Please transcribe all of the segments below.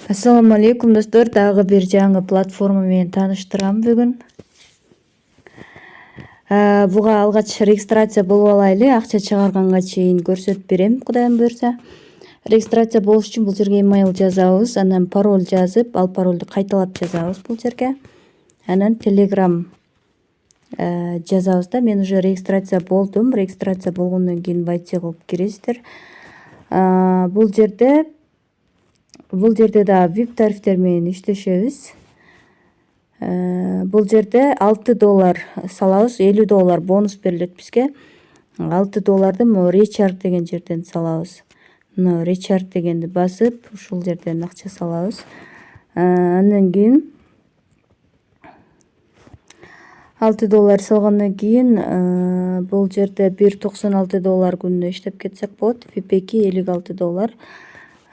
Assalamu alaikum dostlar. Дагы бир жаңы платформа менен тааныштырам бүгүн. Буга алгач регистрация болуп алайлы. Акча чыгарганга чейин көрсөтүп берем, Кудайым буйрса. Регистрация болуш үчүн бул жерге email жазабыз, анан пароль жазып, ал паролду кайталап жазабыз бул жерге. Анан Telegram жазабыз да. Мен уже регистрация болдум. Регистрация болгондон кийин войти кылып киресиздер. Бул жерде да VIP тарифтер менен иштешебиз. Бул жерде $6 салабыз, $50 бонус берилет бизге. $6 могу recharge деген жерден салабыз. Мына recharge дегенди басып, ушул жерден акча салабыз. Андан кийин $6 салгандан кийин бул жерде $1.96 күнүнө иштеп кетсек болот. VIP2 $56.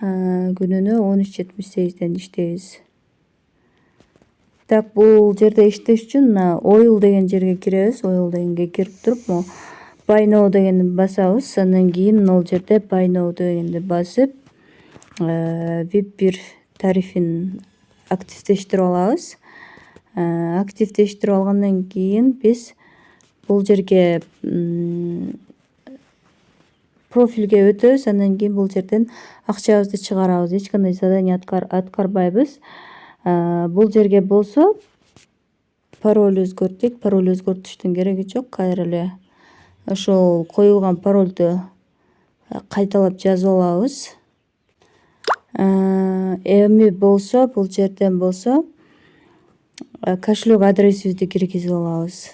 Күнүнө 13.78ден иштейбиз. Так, бул жерде иштеш үчүн oil деген жерге киребиз. Oil дегенге кирип туруп, buy now дегенди басабыз. Андан кийин ал жерде buy now дегенди басып, VIP 1 тарифин активдештирип алабыз. Активдештирип алгандан кийин биз бул жерге профилге өтөбүз. Андан кийин бул жерден акчабызды чыгарабыз. Эч кандай задание аткарбайбыз. Бул жерге болсо пароль өзгөртөйт. Пароль өзгөртүштүн кереги жок. Кайра эле ошол коюлган парольду кайталап жазып алабыз. Эми болсо бул жерден болсо кошелек адресибизди киргизип алабыз.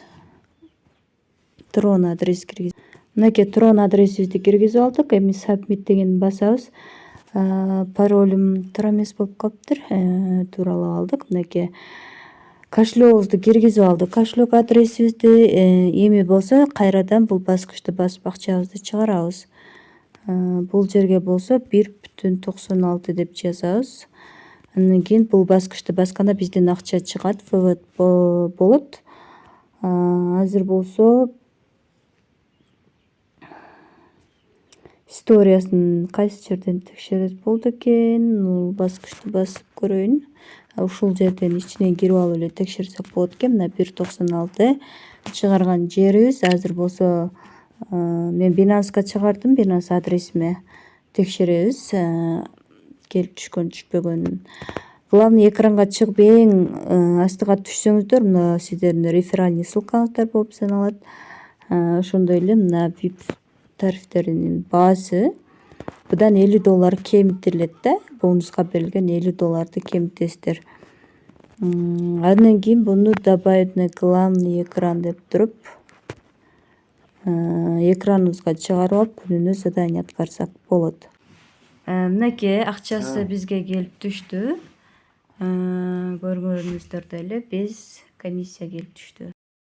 Tron адрес киргизип. Мынакей Tron адресибизди киргизип алдык. Эми submit дегенди басабыз. Паролум туура эмес болуп калыптыр. Тууралап алдык. Мынакей кошелегибизди киргизип алдык. Кошелек адресибизди. Эми болсо кайрадан бул баскычты басып акчабызды чыгарабыз. Бул жерге болсо 1.96 деп жазабыз. Андан кийин бул баскычты басканда бизден акча чыгат, вывод болот. Азыр болсо историясын кайсы жерден текшерет болду экен? Баскычты басып көрөйүн. Ушул жерден ичине кирип алып эле текшерсек болот экен. Мына 1.96 чыгарган жерибиз. Азыр болсо мен Binance'га чыгардым. Binance адресиме текшеребиз. Келип түшкөн, түшпөгөнүн. Главный экранга чыгып эң астыга түшсөңүздөр, мына сиздердин реферальный ссылкаңыздар болуп саналат. Ошондой эле мына VIP тарифтеринин баасы. Будан $50 кемитилет да. Бонуска берилген $50 кемитесиздер. Андан кийин буну добавить на главный экран деп туруп, экраныбызга чыгарып алып, күнүнө задание аткарсак болот. Мынакей акчасы бизге келип түштү. Көргөнүңүздөрдөй эле без комиссия келип түштү.